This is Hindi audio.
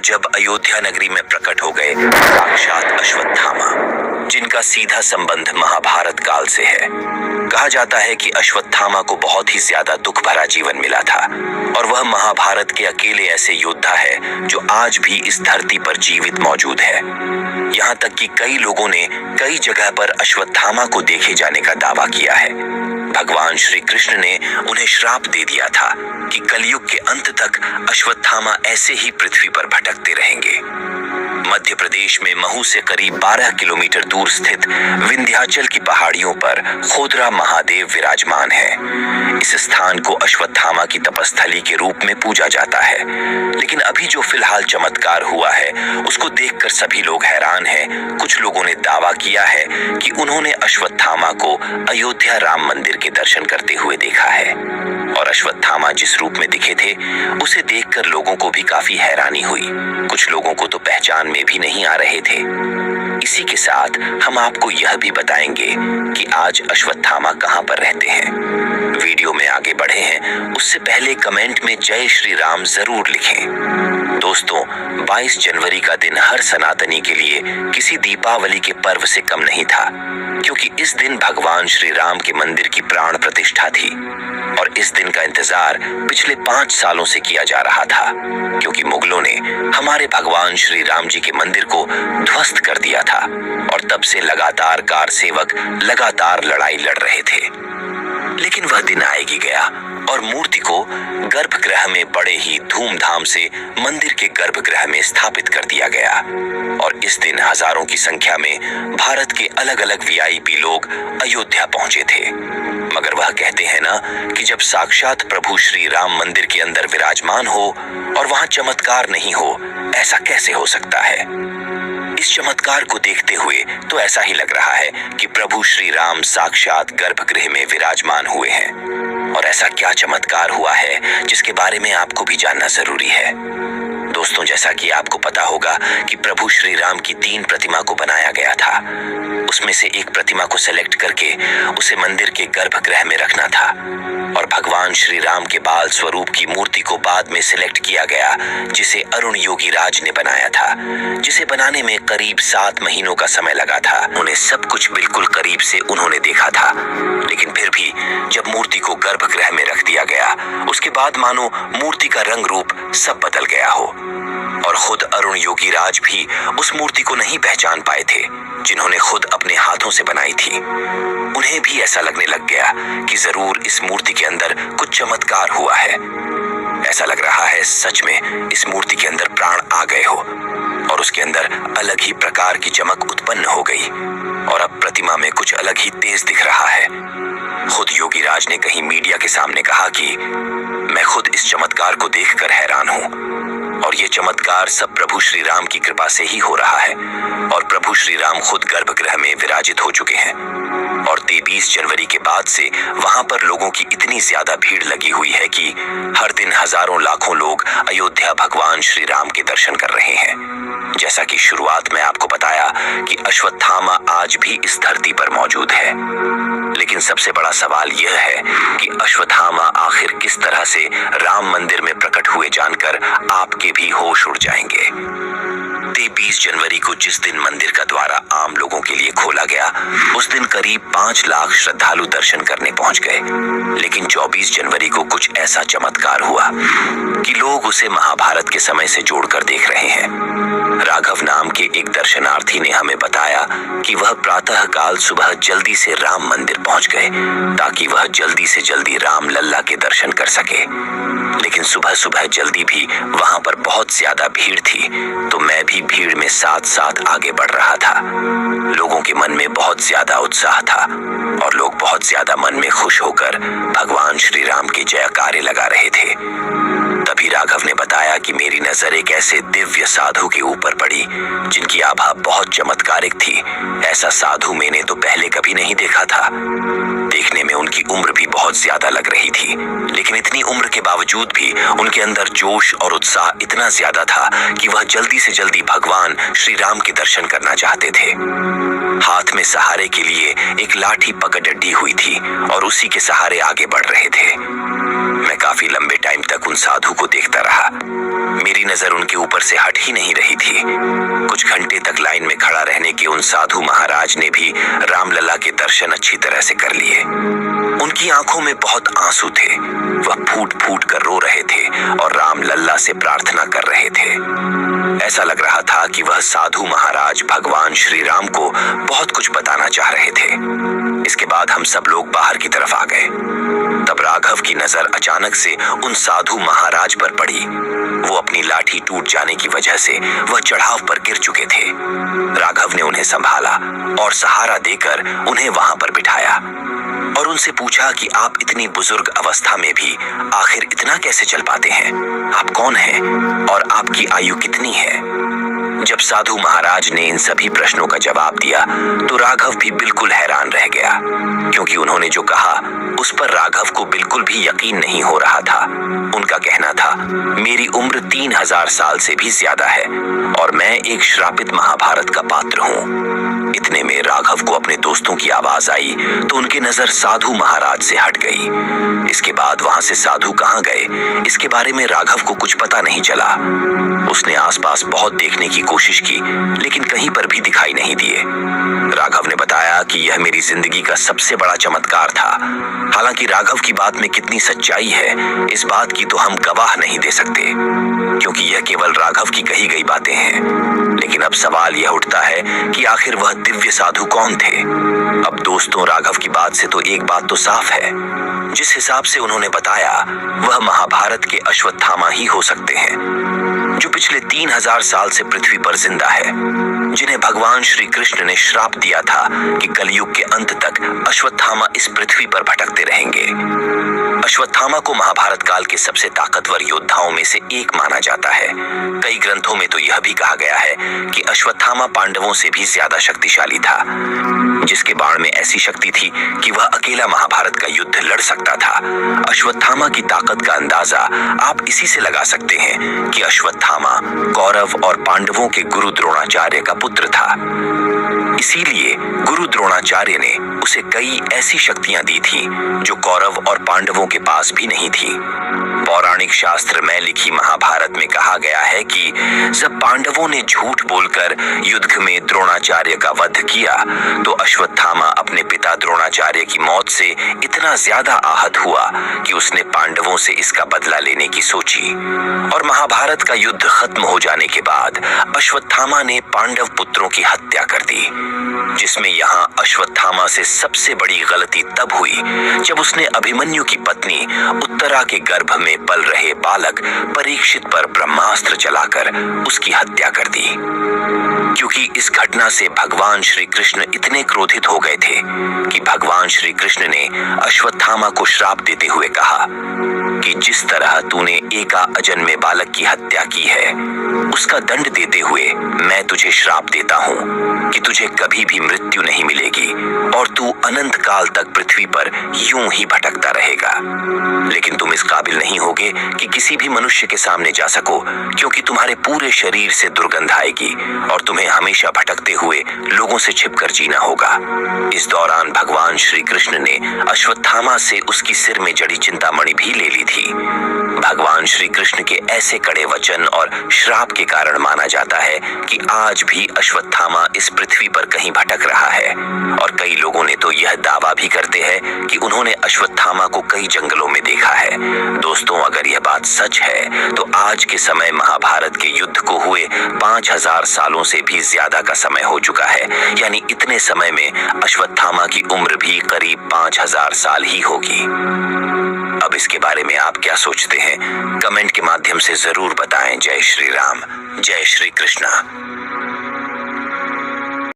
जब अयोध्या नगरी में प्रकट हो गए साक्षात अश्वत्थामा, जिनका सीधा संबंध महाभारत काल से है। कहा जाता है कि अश्वत्थामा को बहुत ही ज्यादा दुख भरा जीवन मिला था और वह महाभारत के अकेले ऐसे योद्धा है जो आज भी इस धरती पर जीवित मौजूद है। यहाँ तक कि कई लोगों ने कई जगह पर अश्वत्थामा को देखे जाने का दावा किया है। भगवान श्री कृष्ण ने उन्हें श्राप दे दिया था कि कलयुग के अंत तक अश्वत्थामा ऐसे ही पृथ्वी पर भटकते रहेंगे। मध्य प्रदेश में महू से करीब 12 किलोमीटर दूर स्थित विंध्याचल की पहाड़ियों पर खोदरा महादेव विराजमान है। इस स्थान को अश्वत्थामा की तपस्थली के रूप में पूजा जाता है, लेकिन अभी जो फिलहाल चमत्कार हुआ है उसको देखकर सभी लोग हैरान हैं। कुछ लोगों ने दावा किया है कि उन्होंने अश्वत्थामा को अयोध्या राम मंदिर के दर्शन करते हुए देखा है और अश्वत्थामा जिस रूप में दिखे थे उसे देखकर लोगों को भी काफी हैरानी हुई। कुछ लोगों को तो पहचान में भी नहीं आ रहे थे। इसी के साथ हम आपको यह भी बताएंगे कि आज अश्वत्थामा कहां पर रहते हैं। वीडियो में आगे बढ़े हैं उससे पहले कमेंट में जय श्री राम जरूर लिखें। दोस्तों, 22 जनवरी का दिन हर सनातनी के लिए किसी दीपावली के पर्व से कम नहीं था, क्योंकि इस दिन भगवान श्री राम के मंदिर की प्राण प्रतिष्ठा थी और इस दिन का इंतजार पिछले 5 सालों से किया जा रहा था, क्योंकि मुगलों ने हमारे भगवान श्री राम जी के मंदिर को ध्वस्त कर दिया था और तब से लगातार कार सेवक लगातार लड़ाई लड़ रहे थे। लेकिन वह दिन आएगी गया और मूर्ति को गर्भगृह में बड़े ही धूमधाम से मंदिर के गर्भगृह में स्थापित कर दिया गया और इस दिन हजारों की संख्या में भारत के अलग अलग वीआईपी लोग अयोध्या पहुंचे थे। मगर वह कहते हैं ना कि जब साक्षात प्रभु श्री राम मंदिर के अंदर विराजमान हो और वहां चमत्कार नहीं हो, ऐसा कैसे हो सकता है। इस चमत्कार को देखते हुए तो ऐसा ही लग रहा है कि प्रभु श्री राम साक्षात गर्भगृह में विराजमान हुए हैं और ऐसा क्या चमत्कार हुआ है जिसके बारे में आपको भी जानना जरूरी है। दोस्तों, जैसा कि आपको पता होगा कि प्रभु श्री राम की 3 प्रतिमा को बनाया गया था। उसमें से एक प्रतिमा को सेलेक्ट करके उसे मंदिर के गर्भगृह में रखना था और भगवान श्री राम के बाल स्वरूप की मूर्ति को बाद में सिलेक्ट किया गया, जिसे अरुण योगी राज ने बनाया था, जिसे बनाने में करीब 7 महीनों का समय लगा था। उन्हें सब कुछ बिल्कुल करीब से उन्होंने देखा था, लेकिन फिर भी जब मूर्ति को गर्भगृह में रख दिया गया उसके बाद मानो मूर्ति का रंग रूप सब बदल गया हो और खुद अरुण योगी राज भी उस मूर्ति को नहीं पहचान पाए थे जिन्होंने खुद अपने हाथों से बनाई थी। उन्हें भी ऐसा लगने लग गया कि जरूर इस मूर्ति के अंदर कुछ चमत्कार हुआ है। ऐसा लग रहा है सच में इस मूर्ति के अंदर प्राण आ गए हो और उसके अंदर अलग ही प्रकार की चमक उत्पन्न हो गई और अब प्रतिमा में कुछ अलग ही तेज दिख रहा है। खुद योगी राज ने कहीं मीडिया के सामने कहा कि मैं खुद इस चमत्कार को देखकर हैरान हूं और ये चमत्कार सब प्रभु श्री राम की कृपा से ही हो रहा है और प्रभु श्री राम खुद गर्भगृह में विराजित हो चुके हैं और 23 जनवरी के बाद से वहां पर लोगों की इतनी ज्यादा भीड़ लगी हुई है कि हर दिन हजारों लाखों लोग अयोध्या भगवान श्री राम के दर्शन कर रहे हैं। जैसा कि शुरुआत में आपको बताया कि अश्वत्थामा आज भी इस धरती पर मौजूद है, लेकिन सबसे बड़ा सवाल यह है कि अश्वत्थामा आखिर किस तरह से राम मंदिर में प्रकट हुए जानकर आपके भी होश उड़ जाएंगे। 23 जनवरी को जिस दिन मंदिर का द्वारा आम लोगों के लिए खोला गया उस दिन करीब 5 लाख श्रद्धालु दर्शन करने पहुंच गए, लेकिन 24 जनवरी को कुछ ऐसा चमत्कार हुआ कि लोग उसे महाभारत के समय से जोड़कर देख रहे हैं। राघव नाम के एक दर्शनार्थी ने हमें बताया कि वह प्रातः काल सुबह जल्दी से राम मंदिर पहुंच गए ताकि वह जल्दी से जल्दी राम लल्ला के दर्शन कर सके, लेकिन सुबह सुबह जल्दी भी वहां पर बहुत ज्यादा भीड़ थी, तो मैं भी भीड़ में साथ साथ आगे बढ़ रहा था। लोगों के मन में बहुत ज्यादा उत्साह था और लोग बहुत ज्यादा मन में खुश होकर भगवान श्री राम के जयकारे लगा रहे थे। तभी राघव ने बताया कि मेरी नजर एक ऐसे दिव्य साधु के ऊपर पर पड़ी, जिनकी आभा बहुत चमत्कारिक थी। ऐसा साधु मैंने तो पहले कभी नहीं देखा था। देखने में उनकी उम्र भी बहुत ज्यादा लग रही थी, लेकिन इतनी उम्र के बावजूद भी उनके अंदर जोश और उत्साह इतना ज्यादा था कि वह जल्दी से जल्दी भगवान श्री राम के दर्शन करना चाहते थे। हाथ में सहारे के लिए एक लाठी पकड़ी हुई थी और उसी के सहारे आगे बढ़ रहे थे। मैं काफी लंबे टाइम तक उन साधु को देखता रहा। मेरी नजर उनके ऊपर से हट ही नहीं रही थी। कुछ घंटे तक लाइन में खड़ा रहने के उन साधु महाराज ने भी रामलला के दर्शन अच्छी तरह से कर लिए। उनकी आंखों में बहुत आंसू थे। वह फूट फूट कर रो रहे थे और रामलला से प्रार्थना कर रहे थे। ऐसा लग रहा था कि वह साधु महाराज भगवान श्री राम को बहुत कुछ बताना चाह रहे थे। इसके बाद हम सब लोग बाहर की तरफ आ गए। तब राघव की नजर अचानक से उन साधु महाराज पर पड़ी। वो अपनी लाठी टूट जाने की वजह से वह चढ़ाव पर गिर चुके थे। राघव ने उन्हें संभाला और सहारा देकर उन्हें वहां पर बिठाया और उनसे पूछा कि आप इतनी बुजुर्ग अवस्था में भी आखिर इतना कैसे चल पाते हैं? आप कौन हैं और आपकी आयु कितनी है? जब साधु महाराज ने इन सभी प्रश्नों का जवाब दिया तो राघव भी बिल्कुल हैरान रह गया, क्योंकि उन्होंने जो कहा उस पर राघव को बिल्कुल भी यकीन नहीं हो रहा था। उनका कहना था, मेरी उम्र 3000 साल से भी ज्यादा है और मैं एक श्रापित महाभारत का पात्र हूँ। इतने में राघव को अपने दोस्तों की आवाज आई तो उनकी नजर साधु महाराज से हट गई। इसके बाद वहां से साधु कहाँ गए, इसके बारे में राघव को कुछ पता नहीं चला। उसने आसपास बहुत देखने की कोशिश की, लेकिन कहीं पर भी दिखाई नहीं दिए। राघव ने बताया कि यह मेरी जिंदगी का सबसे बड़ा चमत्कार था। हालांकि राघव की बात में कितनी सच्चाई है, इस बात की तो हम गवाह नहीं दे सकते, क्योंकि यह केवल राघव की कही गई बातें हैं। लेकिन अब सवाल यह उठता है कि आखिर वह दिव्य साधु कौन थे? अब दोस्तों, राघव की बात से तो एक बात तो साफ है। जिस हिसाब से उन्होंने बताया, वह महाभारत के अश्वत्थामा ही हो सकते हैं, जो पिछले 3000 साल से पृथ्वी पर जिंदा है, जिन्हें भगवान श्री कृष्ण ने श्राप दिया था कि कलयुग के अंत तक अश्वत्थामा इस पृथ्वी पर भटकते रहेंगे। अश्वत्थामा को महाभारत काल के सबसे ताकतवर योद्धाओं में से एक माना जाता है। कई ग्रंथों में तो यह भी कहा गया है कि अश्वत्थामा पांडवों से भी ज्यादा शक्तिशाली था, जिसके बाण में ऐसी शक्ति थी कि वह अकेला महाभारत का युद्ध लड़ सकता था। अश्वत्थामा की ताकत का अंदाजा आप इसी से लगा सकते हैं कि अश्वत्थामा कौरव और पांडवों के गुरु द्रोणाचार्य का पुत्र था। इसीलिए गुरु द्रोणाचार्य ने उसे कई ऐसी शक्तियां दी थी जो कौरव और पांडवों के पास भी नहीं थी। पौराणिक शास्त्र में लिखी महाभारत में कहा गया है कि जब पांडवों ने झूठ बोलकर युद्ध में द्रोणाचार्य का वध किया तो अश्वत्थामा अपने पिता द्रोणाचार्य की मौत से इतना ज्यादा आहत हुआ कि उसने पांडवों से इसका बदला लेने की सोची। और महाभारत का युद्ध खत्म हो जाने के बाद अश्वत्थामा ने पांडव पुत्रों की हत्या कर दी, जिसमें यहाँ अश्वत्थामा से सबसे बड़ी गलती तब हुई जब उसने अभिमन्यु की पत्नी उत्तरा के गर्भ में पल रहे बालक परीक्षित पर ब्रह्मास्त्र चलाकर उसकी हत्या कर दी। क्योंकि इस घटना से भगवान श्री कृष्ण इतने क्रोधित हो गए थे कि भगवान श्री कृष्ण ने अश्वत्थामा को श्राप देते हुए कहा कि जिस तरह तूने एका अजन्मे बालक की हत्या की है, उसका दंड देते हुए मैं तुझे श्राप देता हूँ कि तुझे कभी भी मृत्यु नहीं मिलेगी और तू अनंत काल तक पृथ्वी पर यूं ही भटकता रहेगा। लेकिन तुम इस काबिल नहीं होगे कि किसी भी मनुष्य के सामने जा सको, क्योंकि तुम्हारे पूरे शरीर से दुर्गंध आएगी और तुम्हें हमेशा भटकते हुए लोगों से छिपकर जीना होगा। इस दौरान भगवान श्री कृष्ण ने अश्वत्थामा से उसकी सिर में जड़ी चिंतामणि भी ले ली थी। भगवान श्री कृष्ण के ऐसे कड़े वचन और श्राप के कारण माना जाता है कि आज भी अश्वत्थामा इस पृथ्वी पर कहीं भटक रहा है। और कई लोगों ने तो यह दावा भी करते हैं कि उन्होंने अश्वत्थामा को कई जंगलों में देखा है। दोस्तों, अगर यह बात सच है तो आज के समय महाभारत के युद्ध को हुए 5000 सालों से भी ज्यादा का समय हो चुका है। यानी इतने समय में अश्वत्थामा की उम्र भी करीब 5000 साल ही होगी। अब इसके बारे में आप क्या सोचते हैं? कमेंट के माध्यम से जरूर बताएं। जय श्री राम, जय श्री कृष्णा।